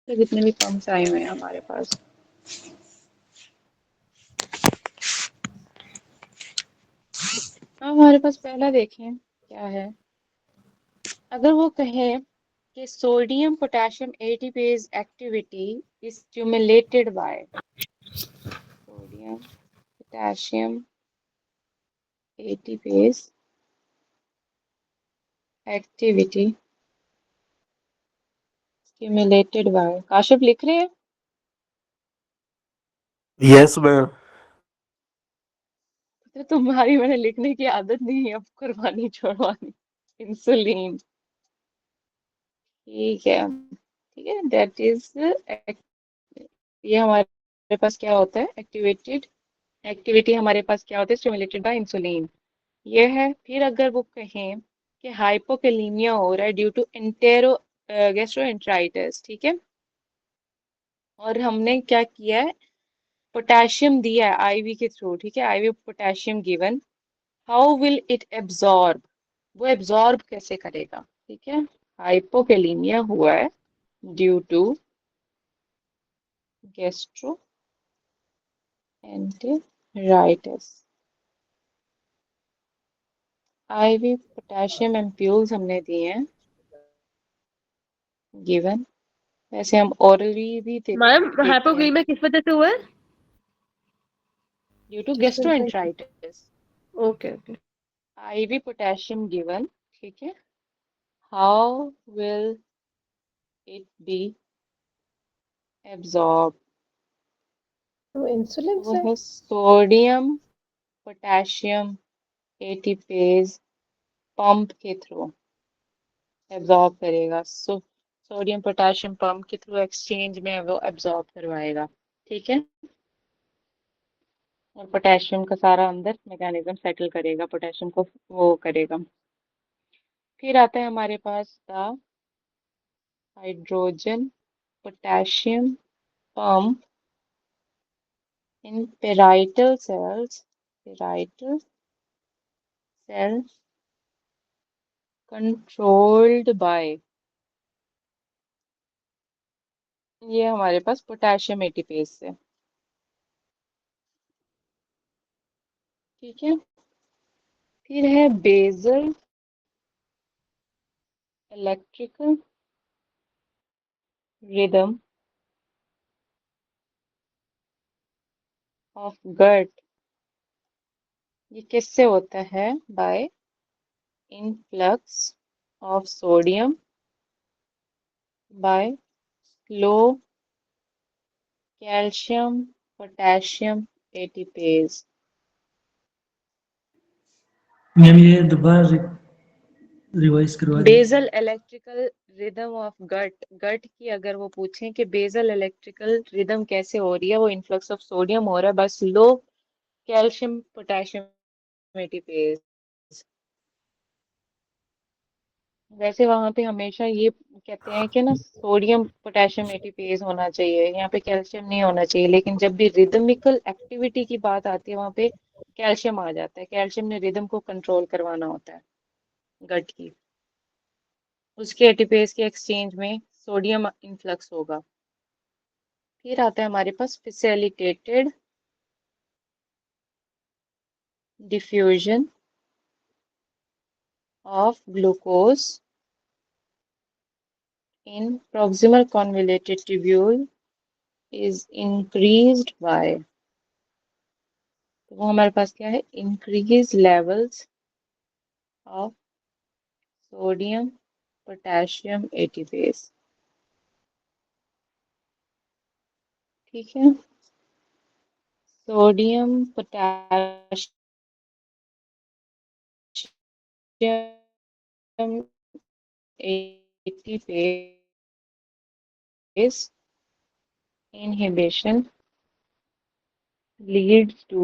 तो जितने भी पंप्स आए हुए हैं हमारे पास, हमारे पास पहला देखें क्या है। अगर वो कहे कि sodium potassium ATPase activity is stimulated by, sodium potassium ATPase activity stimulated by, Kashif लिख रहे हैं? Yes ma'am. तो तुम्हारी मैंने लिखने की आदत नहीं है, अब कुर्बानी छुड़वानी। इंसुलिन, ठीक है, ठीक है, दैट इज, ये हमारे पास क्या होता है, एक्टिवेटेड एक्टिविटी हमारे पास क्या होता है, स्टिमुलेटेड बाय इंसुलिन, ये है। फिर अगर वो कहें कि हाइपोकैलीमिया हो रहा है ड्यू टू एंटेरो गैस्ट्रोएंटेराइटिस, ठीक है, और हमने क्या किया है, पोटेशियम दिया है आईवी के थ्रू, ठीक है, IV potassium given, how will it absorb, वो एब्जॉर्ब कैसे करेगा, ठीक है, हाइपोकैलीमिया हुआ है due to gastroenteritis, IV potassium ampoules हमने दिए हैं गिवन, वैसे हम ओरली भी मैम देते हैं, हाइपोक्लीमिया किस वजह से हुआ है? Due to gastroenteritis, okay okay. IV potassium given, ठीक है, how will it be absorbed, तो इंसुलिन वो से। है सोडियम पोटेशियम एटीपेज पंप के थ्रू एब्जॉर्ब करेगा, सोडियम पोटेशियम पंप के थ्रू एक्सचेंज में वो एब्जॉर्ब करवाएगा, ठीक है, और पोटेशियम का सारा अंदर मैकेनिज्म सेटल करेगा, पोटेशियम को वो करेगा। फिर आता है हमारे पास the hydrogen potassium pump in parietal cells controlled by, ये हमारे पास पोटेशियम एटीपेज से, ठीक है। फिर है basal electrical rhythm of gut, ये किससे होता है, by influx of sodium by slow calcium potassium ATPase. Ma'am ये दोबारा रिवाइज करवा दें। Basal electrical rhythm of gut, gut की अगर वो पूछें कि बेसल इलेक्ट्रिकल रिदम कैसे हो रही है, वो इन्फ्लक्स ऑफ सोडियम हो रहा है बस लो कैल्शियम पोटेशियम एटीपेज, वैसे वहां पे हमेशा ये कहते हैं कि ना सोडियम पोटेशियम एटीपेज होना चाहिए, यहाँ पे कैल्शियम नहीं होना चाहिए, लेकिन जब भी रिदमिकल एक्टिविटी की बात आती है वहां पे कैल्शियम आ जाता है, कैल्शियम ने रिदम को कंट्रोल करवाना होता है गट की, उसके एटीपेज के एक्सचेंज में सोडियम इन्फ्लक्स होगा। फिर आता है हमारे पास facilitated diffusion of glucose in proximal convoluted tubule is increased by, तो वो हमारे पास क्या है, increase levels of sodium potassium ATPase, ठीक है, sodium potassium ATPase inhibition leads to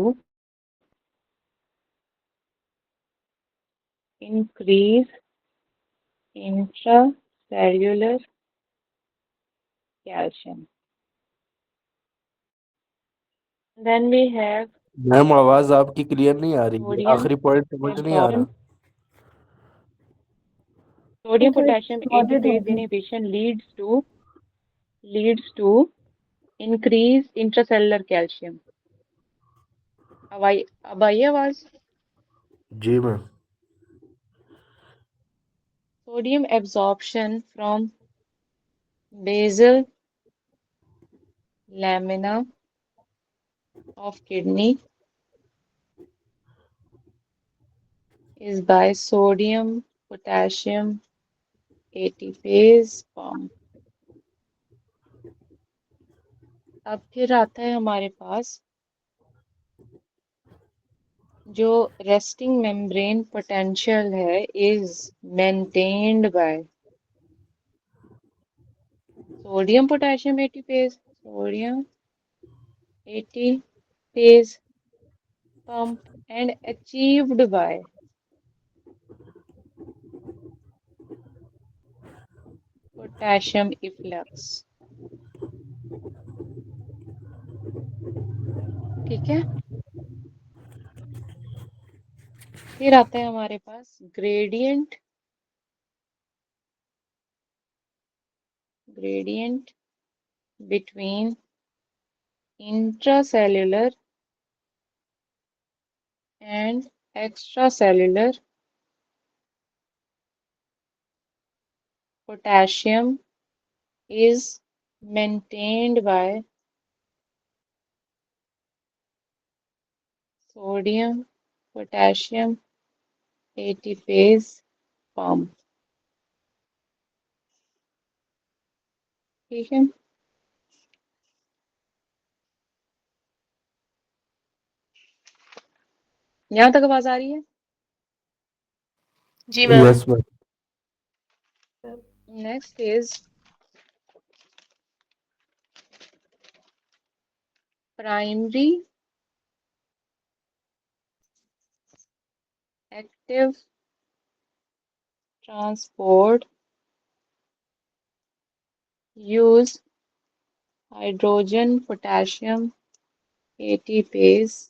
increase intracellular calcium. Then we have ma'am आवाज आपकी क्लियर नहीं आ रही है, sodium आखिरी पॉइंट समझ नहीं आ absorption. रहा। Sodium तो potassium मौजूद ATPase होगी। inhibition leads to leads to increase intracellular calcium. अब आई आवाज? जी ma'am. Sodium absorption from basal lamina of kidney is by sodium potassium ATPase pump. अब फिर आता है हमारे पास जो resting membrane potential है is maintained by sodium potassium ATPase, sodium ATPase pump and achieved by potassium efflux. ठीक है, फिर आता है हमारे पास gradient between intracellular and extracellular potassium is maintained by sodium potassium ATPase pump. ठीक है, यहाँ तक आवाज आ रही है? जी ma'am. Yes ma'am. Next is primary active transport use hydrogen potassium ATPase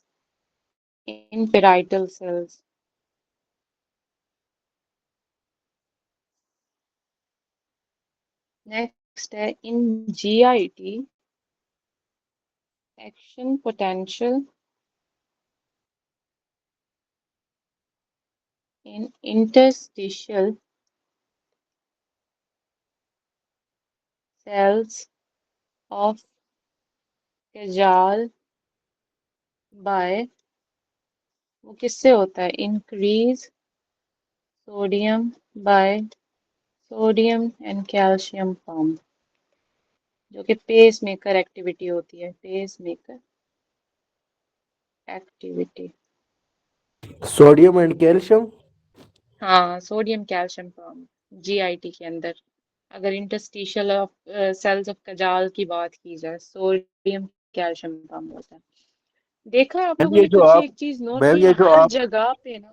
in parietal cells. Next है in GIT action potential in interstitial cells of Kajal by वो किससे होता है? Increase sodium by sodium and calcium pump, जो कि pace maker activity होती है, pacemaker activity. Sodium and calcium. हाँ, सोडियम कैल्शियम पंप जीआईटी के अंदर, अगर interstitial of cells of Cajal की बात की जाए, सोडियम कैल्शियम पंप होता है। देखा है आप मैम लोगों ये ने जो कुछ आप एक चीज नोट मैम की ये है जो हर आप जगह पे ना?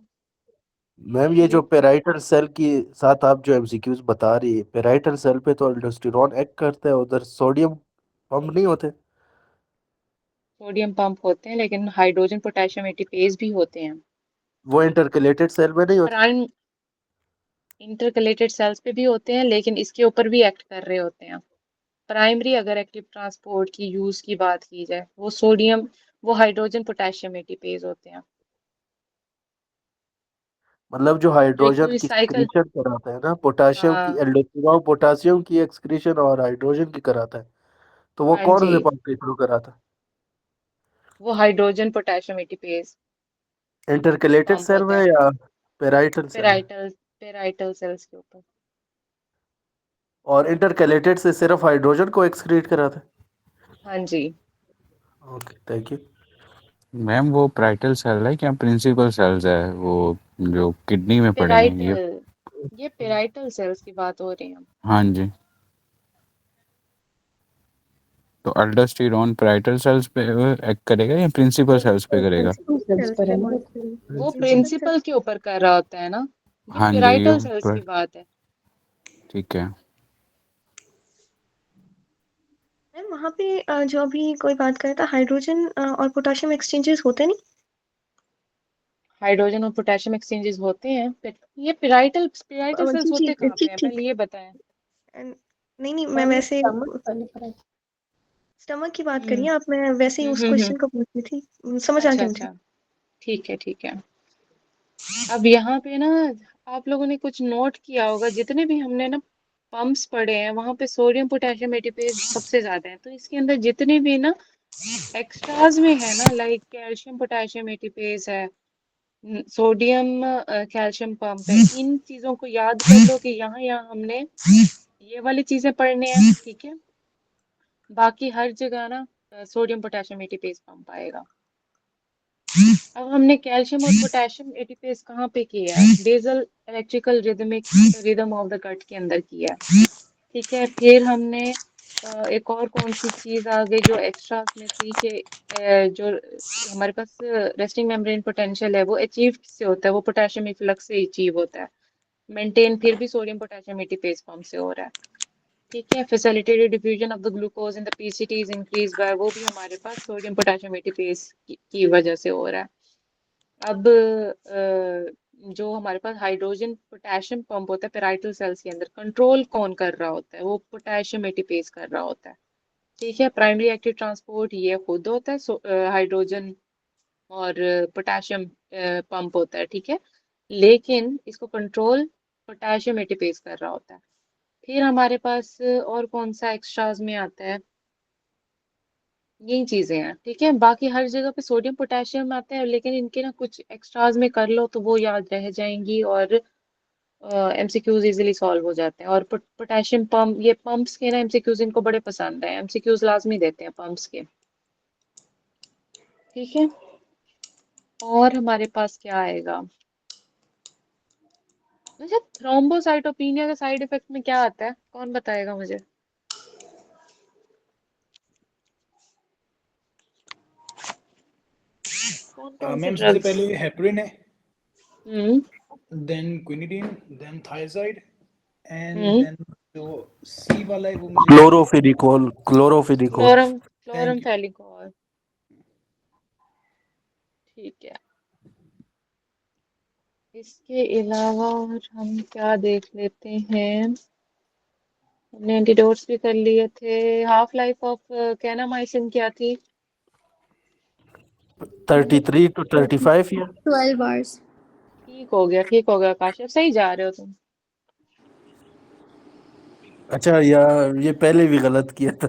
मैम ये जो पेराइटल सेल की साथ आप जो एमसीक्यूज बता रही है, पेराइटल सेल पे तो अल्डोस्टेरॉन एक्ट करता है, उधर सोडियम पंप नहीं होते? सोडियम पंप होते हैं लेकिन हाइड्रोजन पोटेशियम एटीपेज भी होते हैं। वो इंटरकलेटेड सेल में नहीं होते? प्राइम इंटरकलेटेड सेल्स पे भी होते हैं लेकिन इसके ऊपर भी एक्ट कर रहे होते हैं। प्राइमरी अगर एक्टिव ट्रांसपोर्ट की यूज की बात की जाए, वो हाइड्रोजन पोटेशियम एटीपेज होते हैं, मतलब जो जो एक हाइड्रोजन पूरी की साइकिल। एक्सक्रीशन कराता है ना, पोटाशियम की, हाँ एल्डोस्टेरॉन पोटाशियम की एक्सक्रीशन और हाइड्रोजन की कराता है, तो वो हाँ कौन जी, से पंप के थ्रू कराता वो हाइड्रोजन पोटेशियम एटीपेज है? इंटरकलेटेड पंप सेल होता में है या पेराइटल सेल में? पेराइटल पेराइटल सेल्स के ऊपर। और इंटरकलेटेड से सिर्फ हाइड्रोजन को एक्सक्रीट कराता है? हाँ जी, ओके, थैंक यू। मैम वो प्राइटल सेल है क्या प्रिंसिपल सेल्स है वो जो किडनी में पड़े हैं ये पेराइटल सेल्स की बात हो रही है। हाँ जी। तो अल्डोस्टेरॉन पैराइटल सेल्स पे एक्ट करेगा या प्रिंसिपल सेल्स पे करेगा? सेल्स पर है ना? वो प्रिंसिपल के ऊपर कर रहा होता है ना, ये हाँ जी पेराइटल सेल्स की बात है। ठीक है। मैम वहाँ पे जो अभी कोई बात कर रहा था हाइड्रोजन और पोटेशियम एक्सचेंजेस होते नहीं? हाइड्रोजन और पोटेशियम एक्सचेंजेस होते हैं, ये पेराइटल सेल्स जी जी होते कहाँ पे ठीक हैं, ठीक। पहले ये बताएं। And नहीं नहीं, मैं वैसे स्टमक वाले पर स्टमक की बात करिए आप, मैं वैसे ही उस क्वेश्चन को पूछ रही थी, समझ आ अच्छा गया मुझे। अच्छा, ठीक है ठीक है। अब यहाँ पे ना आप लोगों ने कुछ नोट किया होगा, जितने भी हमने ना पंप्स पढ़े हैं वहां पे सोडियम पोटेशियम एटीपेज सबसे ज्यादा है। तो इसके अंदर जितने भी ना एक्स्ट्राज में है ना, लाइक कैल्शियम पोटेशियम एटीपेज है, सोडियम कैल्शियम पंप है, इन चीजों को याद कर लो कि यहाँ यहाँ हमने ये वाली चीजें पढ़नी है, ठीक है। बाकी हर जगह ना सोडियम पोटेशियम एटीपेज पंप आएगा। अब हमने कैल्शियम और पोटेशियम एटीपेज कहाँ पे किया है? Basal electrical rhythmic rhythm of the gut के अंदर किया है, ठीक है। फिर हमने एक और कौन सी चीज आ गई जो एक्स्ट्रा में थी कि जो हमारे पास रेस्टिंग मेम्ब्रेन पोटेंशियल है वो अचीव किससे होता है? वो पोटेशियम इफ्लक्स से अचीव होता है। मेंटेन फिर भी सोडियम पोटेशियम एटीपेज पंप से हो रहा है, ठीक है। Facilitated diffusion of the glucose in the PCT is increase by, वो भी हमारे पास सोडियम पोटेशियम एटीपेज की वजह से हो रहा है। अब जो हमारे पास हाइड्रोजन पोटेशियम पंप होता है पेराइटल सेल्स के अंदर, कंट्रोल कौन कर रहा होता है? वो पोटेशियम एटीपेज कर रहा होता है, ठीक है। प्राइमरी एक्टिव ट्रांसपोर्ट ये खुद होता है, हाइड्रोजन और पोटेशियम पंप होता है, ठीक है। लेकिन इसको कंट्रोल पोटेशियम एटीपेज कर रहा होता है। फिर हमारे पास और कौन सा एक्स्ट्राज में आता है? यही चीजें हैं, ठीक है। बाकी हर जगह पे सोडियम पोटेशियम आता है, लेकिन इनके ना कुछ एक्स्ट्राज में कर लो तो वो याद रह जाएंगी और एमसीक्यूज इजीली सॉल्व हो जाते हैं। और पोटेशियम पंप, ये पंप्स के ना एमसीक्यूज इनको बड़े पसंद है, एमसीक्यूज लाजमी देते हैं पंप्स के, ठीक है। और हमारे पास क्या आएगा? अच्छा, थ्रोम्बोसाइटोपिनिया का साइड इफेक्ट में क्या आता है? कौन बताएगा मुझे? कौन कौन से मैम सबसे ड्रग्स? पहले हेपरिन है, hmm then quinidine, then thiazide, and hmm then जो सी वाला है वो मुझे क्लोरोफिनिकोल, क्लोरोफिनिकोल। क्लोरम थैंक यू। फेलिकोल, ठीक है। इसके अलावा और हम क्या देख लेते हैं? हमने एंटीडोट्स भी कर लिए थे। हाफ लाइफ ऑफ कैनामाइसिन क्या थी? 33 to 35 ईयर। 12 hours। ठीक हो गया काशिफ, सही जा रहे हो तुम। अच्छा यार, ये पहले भी गलत किया था।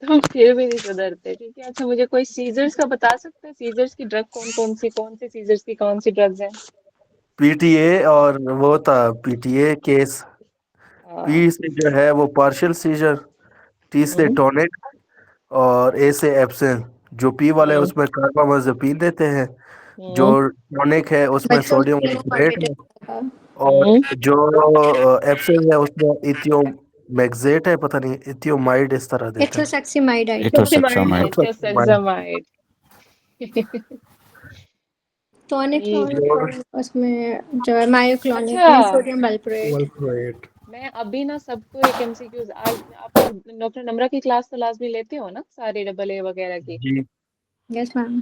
तुम फिर भी नहीं सुधरते, ठीक है। अच्छा, मुझे कोई सीजर्स का बता सकते हैं? सीजर्स की ड्रग कौन सी सीजर्स की कौन सी ड्रग्स हैं? पीटीए, और वो था पीटीए केस। हाँ। पी से जो है वो पार्शियल सीजर, टी से हम्म टॉनिक, और ए से एब्सिन। जो पी वाला है हम्म उसमें कार्बामाज़ेपिन देते हैं, जो हम्म टॉनिक है उसमें बच्चों सोडियम के लिए वॉल्ट्रेट है, कॉर्बेट और हम्म जो एब्सिन है उसमें इथियोमैक्सेट है, पता नहीं इथियोमाइड इस तरह देता है। एथोसेक्सिमाइड। इथोसेक्सामाइड। एथोसेक्सामाइड। टॉनिक ठीक। उसमें जो है मायोक्लोनिक अच्छा, में सोडियम वैल्प्रोएट। वल्प्रोएट। मैं अभी ना सबको एक एमसीक्यूज, आज आप लोग डॉक्टर नम्रा की क्लास तो लाजमी लेते हो ना, सारे डबल ए वगैरह की। जी। Yes ma'am.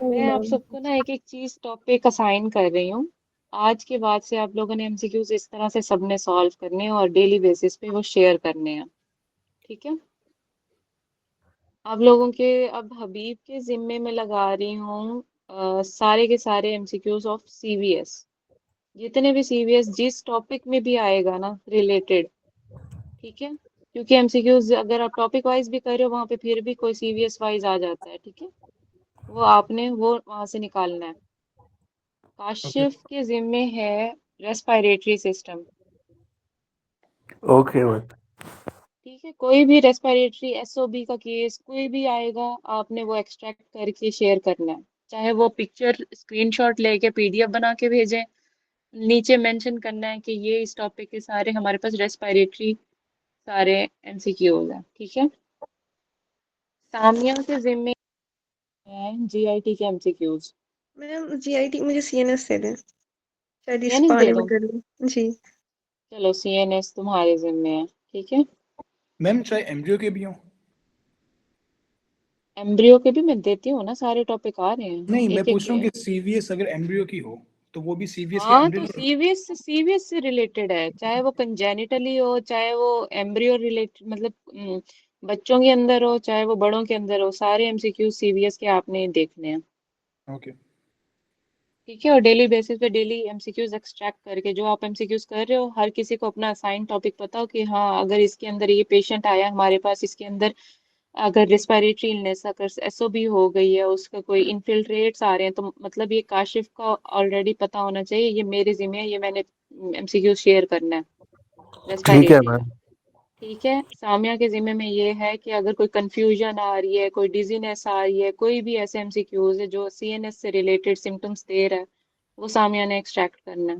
मैं आप सबको ना एक एक चीज टॉपिक असाइन कर रही हूँ। आज के बाद से आप लोगों ने एमसीक्यूज इस तरह से सबने सॉल्व करने हैं और डेली बेसिस पे वो शेयर करने हैं, ठीक है। आप लोगों के अब हबीब के जिम्मे में लगा रही हूँ सारे के सारे एमसीक्यूज ऑफ सीवीएस। जितने भी सीवीएस जिस टॉपिक में भी आएगा ना रिलेटेड, ठीक है। क्योंकि एमसीक्यूज अगर आप टॉपिक वाइज भी कर रहे हो वहां पे फिर भी कोई सीवीएस वाइज आ जाता है, ठीक है। वो आपने वो वहां से निकालना है। ओके। काशिफ के जिम्मे है रेस्पिरेटरी सिस्टम, ओके मैम। ठीक है। कोई भी रेस्पिरेटरी एसओबी का केस कोई भी आएगा, आपने वो एक्सट्रैक्ट करके शेयर करना है। चाहे वो पिक्चर स्क्रीनशॉट लेके पीडीएफ बना के भेजें, नीचे मेंशन करना है कि ये इस टॉपिक के सारे हमारे पास रेस्पिरेटरी सारे एमसीक्यूज हैं, ठीक है। सामिया के जिम्मे है जीआईटी के एमसीक्यूज। मैम जीआईटी मुझे सीएनएस दे दें, शायद इस सीएनएस दे बहाने में दूं? कर लूं जी। चलो सीएनएस तुम्हारे जिम्मे है, ठीक है। मैम चाहे एमब्रियो के भी हो। एम्ब्रियो के भी मैं देती हूँ ना, सारे टॉपिक आ रहे हैं नहीं, मैं एक एक पूछ रहा के। हूँ कि सीवीएस अगर एमब्रियो की हो तो वो भी सीवीएस के हाँ, अंडर तो सीवीएस से रिलेटेड है, चाहे वो कंजेनिटली हो, चाहे वो एम्ब्रियो रिलेटेड, मतलब बच्चों के अंदर हो, चाहे वो बड़ों के अंदर हो, सारे एमसीक्यू सीवीएस के आपने देखने हैं। ओके। ठीक है, और डेली बेसिस पे डेली एमसीक्यूज एक्सट्रैक्ट करके जो आप एमसीक्यूज कर रहे हो, हर किसी को अपना असाइन टॉपिक पता हो कि हाँ, अगर इसके अंदर ये पेशेंट आया हमारे पास, इसके अंदर अगर रिस्पायरेटरी इलनेस, अगर एसओबी हो गई है, उसका कोई इनफिल्ट्रेट्स आ रहे हैं, तो मतलब ये काशिफ का ऑलरेडी पता होना चाहिए, ये मेरे जिम्मे है, ये मैंने एमसीक्यू शेयर करना है ठीक है रेस्पायरेटरी का। मैम। ठीक है, सामिया के जिम्मे में ये है कि अगर कोई कंफ्यूजन आ रही है, कोई डिजीनेस आ रही है, कोई भी ऐसे एमसीक्यूज है जो सीएनएस से रिलेटेड सिम्टम्स दे रहा है, वो सामिया ने एक्सट्रैक्ट करना है।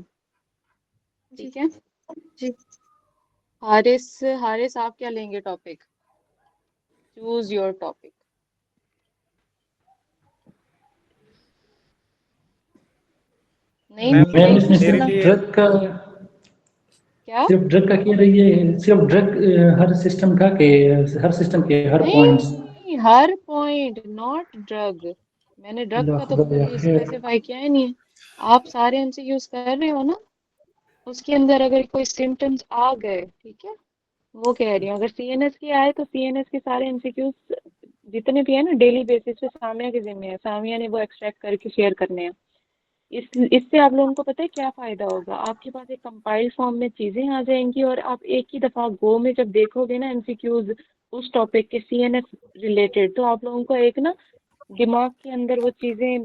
जी ठीक है, जी। हारिस हारिस आप क्या लेंगे टॉपिक? Choose your topic. नहीं मैम मैम नहीं इसमें कुछ मेरे बता, लिए ड्रग का, क्या? सिर्फ ड्रग का कह रही है, सिर्फ ड्रग हर सिस्टम का के, हर सिस्टम के हर नहीं पॉइंट्स। नहीं, हर पॉइंट नॉट ड्रग। मैंने ड्रग का तो या कोई फिर स्पेसिफाई किया ही नहीं है। आप सारे एमसीक्यूज कर रहे हो ना, उसके अंदर अगर कोई सिम्टम्स आ गए, ठीक है, वो कह रही हूँ, अगर सीएनएस की आए तो सीएनएस के सारे एमसीक्यूज जितने भी है ना, डेली बेसिस पे सामिया के जिम्मे है, सामिया ने वो एक्सट्रैक्ट करके शेयर करने हैं। इससे आप लोगों को पता है क्या फायदा होगा? आपके पास एक कंपाइल्ड फॉर्म में चीजें आ जाएंगी, और आप एक ही दफा गो में जब देखोगे ना एमसीक्यूज उस टॉपिक के सीएनएस रिलेटेड, तो आप लोगों को एक ना दिमाग के अंदर वो चीजें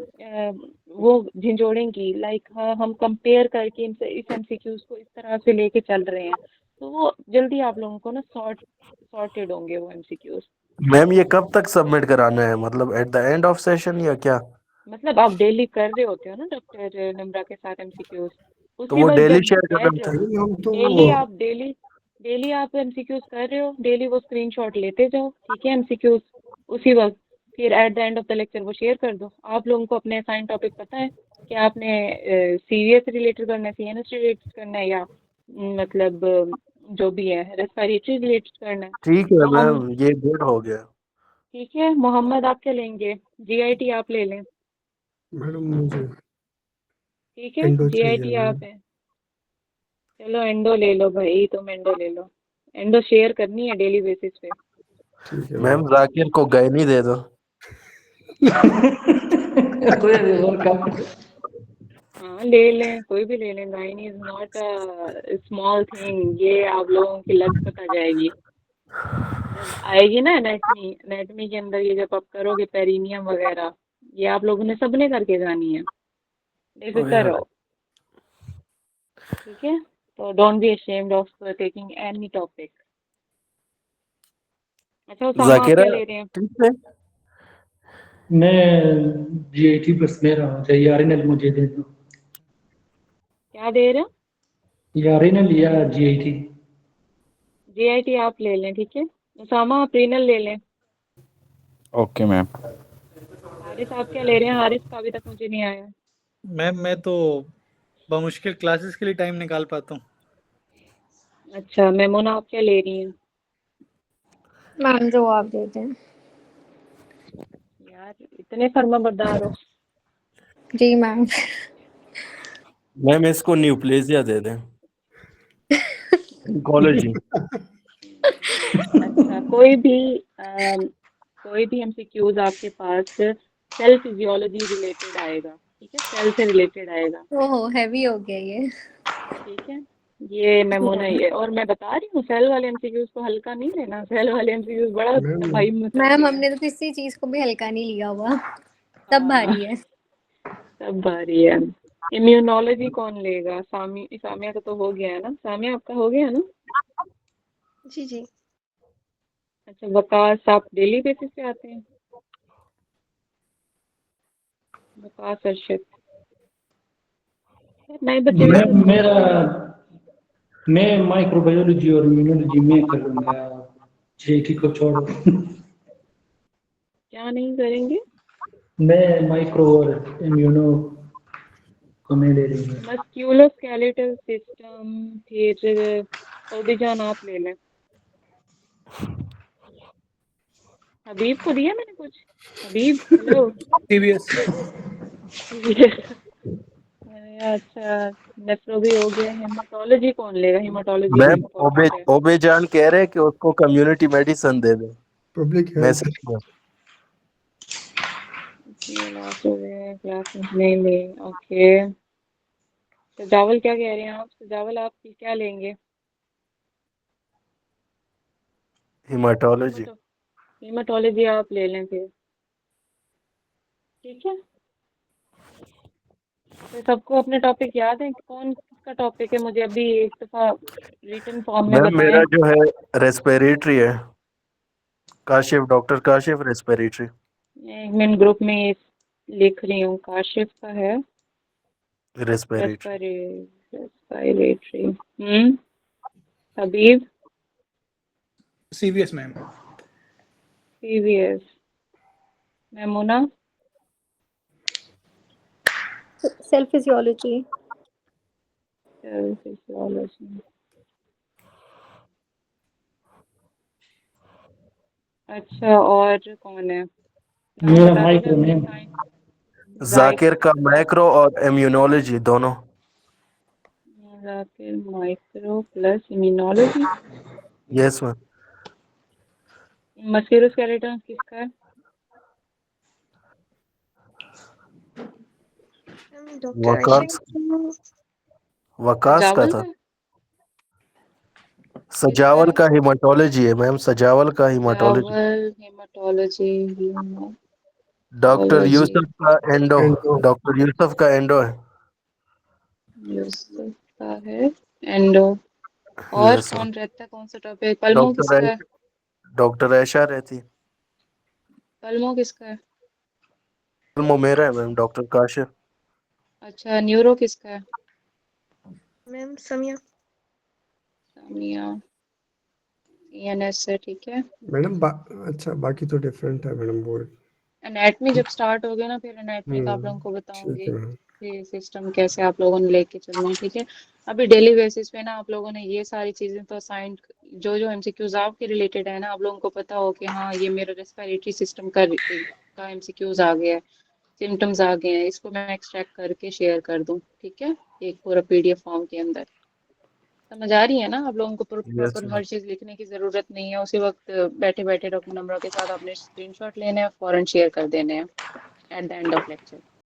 वो झंझोड़ेंगी, लाइक हाँ, हम कंपेयर करके इस एमसीक्यूज को इस तरह से लेके चल रहे हैं, तो वो जल्दी आप लोगों को ना सॉर्टेड होंगे वो एमसीक्यूज। मैम ये कब तक सबमिट कराना है, मतलब at the end of session या क्या? मतलब आप डेली कर रहे होते हो ना डॉक्टर निम्रा के साथ एमसीक्यूज, तो उसी वो वक्त डेली जब शेयर बैठ करना रहे हो, था। हम तो डेली आप एमसीक्यूज कर रहे हो, डेली वो स्क्रीनशॉट लेते जाओ, ठीक है, एमसीक्यूज उसी वक्त, फिर at the end of the lecture वो शेयर कर दो। आप लोगों को अपने असाइन टॉपिक पता है कि आपने सीवीएस रिलेटेड करना है, सीएनएस रिलेटेड करना है, या मतलब जो भी है रेस्पिरेटरी रिलेटेड करना है। ठीक है मोहम्मद, मैम, ये गुड हो गया। ठीक है, मोहम्मद आप क्या लेंगे? जीआईटी आप ले लें। मैडम मुझे ठीक है, एंडो चाहिए जीआईटी मैम। आप है, चलो एंडो ले लो भाई, तुम एंडो ले लो, एंडो शेयर करनी है डेली बेसिस पे। ठीक है मैम जाकिर को गए नहीं दे दो। कोई और काम। हाँ ले लें, कोई भी ले लें, again is not a small thing, ये आप लोगों की लत पता जाएगी जब आएगी ना एनाटमी, एनाटमी के अंदर ये जब आप करोगे पेरिनियम वगैरह, ये आप लोगों ने सबने करके जानी है, बेफिक्र रहो। ठीक है, तो don't be ashamed of taking any topic. अच्छा उसामा आप जाकिरा क्या ले रहे हैं? ठीक है। मैं जीआईटी बस ले रहा हूँ, चाहिए आरएनएल मुझे दे दो। क्या दे रहे हो? आरएनएल या जीआईटी। जीआईटी आप ले लें, ठीक है, उसामा आप रीनल ले लें। Okay ma'am. हारिस आप क्या ले रहे हैं? हारिस का अभी तक मुझे नहीं आया। मैम मैं तो बमुश्किल क्लासेस के लिए टाइम निकाल पाता हूँ। अच्छा, मेमोना आप क्या ले रही हैं? मैम जो आप देते हैं। यार इतने फर्मा बरदार हो। जी मैम। मैम इसको न्यूप्लेजिया दे दें, ओंकोलॉजी। अच्छा, कोई भी एमसीक्यूज आपके पास सेल फिजियोलॉजी रिलेटेड आएगा, ठीक है, सेल से रिलेटेड आएगा, ओहो हैवी हो गया ये। ठीक है, ये मेमोना ही है, और मैं बता रही हूँ सेल वाले एमसीक्यूज को हल्का नहीं लेना, सेल वाले एमसीक्यूज बड़ा भाई मचा मैम दिया। हमने तो किसी चीज को भी हल्का नहीं लिया हुआ, सब भारी है। सब भारी है। इम्यूनोलॉजी कौन लेगा? सामिया का तो हो गया है ना, सामिया आपका हो गया है ना? जी जी। अच्छा, वकास आप डेली बेसिस पे आते हैं? वकास अरशद, नए बच्चे मैं वैसे तो मेरा मैं माइक्रोबायोलॉजी और इम्यूनोलॉजी में कर लूंगा, जीआईटी को छोड़ो। क्या नहीं करेंगे? मैं माइक्रो और इम्यूनो को मैं ले लूंगा। मस्क्यूलोस्केलेटल सिस्टम, फिर ओबीजान आप ले लें। हबीब को दिया मैंने कुछ? हबीब हेलो। सीबीएस। अच्छा, नेफ्रो भी हो गया, हेमाटोलॉजी कौन लेगा? हेमाटोलॉजी मैम इम्पोर्टेंट है। ओबेजान कह रहे हैं कि उसको कम्युनिटी मेडिसिन दे दे पब्लिक हेल्थ मैसेज में। लास्ट क्लास नहीं ले। ओके, सजावल क्या कह रहे हैं आप? सजावल आप क्या लेंगे? हिमाटोलॉजी। हेमाटोलॉजी आप ले लें फिर, ठीक है। तो सबको अपने टॉपिक याद है कि कौन किसका टॉपिक है? मुझे अभी एक दफा रिटन फॉर्म में मैम मेरा बताएं। जो है रेस्पिरेटरी है, काशिफ, डॉक्टर काशिफ रेस्पिरेटरी। एक मिनट, ग्रुप में ये लिख रही हूँ, काशिफ का है respiratory. Respiratory. Habib CVS ma'am. CVS। Memuna cell physiology. Physiology. अच्छा, और कौन है? नाम मेरा बता दीजिए माइक्रो अपने मैम। जाकिर का मैक्रो और इम्यूनोलॉजी दोनों। Zakir micro plus immunology. Yes ma'am. Musculoskeleton किसका है? डॉक्टर वकास वकास का सजावल था। का किसका सजावल है? का हिमाटोलॉजी है मैम, सजावल का हिमाटोलॉजी। सजावल हेमाटोलॉजी। डॉक्टर हेमाटोलॉजी यूसुफ का एंडो। एंड डॉक्टर यूसुफ का एंडो है। यूसुफ का है एंडो। और यस मैम। कौन रहता है? कौन सा टॉपिक? पल्मो डॉक्टर किसका है? डॉक्टर ऐशा रहती। पल्मो किसका है? वो मेरा है मैम, डॉक्टर काशिफ। अच्छा, न्यूरो किसका है? मैम समिया। सामिया। ENS है, ठीक है। मैडम अच्छा बाकी तो डिफरेंट है मैडम वो। एनाटमी जब स्टार्ट हो गया ना, फिर एनाटमी का आप लोगों को ठीक बताऊंगी है मैम। कि सिस्टम कैसे आप लोगों ने लेके चलना है, ठीक है। अभी डेली बेसिस पे ना आप लोगों ने ये सारी चीजें तो असाइन, जो जो MCQs आपके रिलेटेड है ना, आप लोगों को पता हो कि हाँ ये मेरा रेस्पिरेटरी सिस्टम का MCQs आ गया है, सिम्टम्स आ गए हैं, इसको मैं एक्सट्रैक्ट करके शेयर कर दूं, ठीक है, एक पूरा PDF फॉर्म के अंदर। समझ आ रही है ना आप लोगों को? Yes proper ma'am. हर चीज लिखने की जरूरत नहीं है, उसी वक्त बैठे बैठे डॉक्यूमेंट नंबरों के साथ आपने स्क्रीनशॉट लेने हैं, फौरन शेयर कर देने हैं at the end of lecture.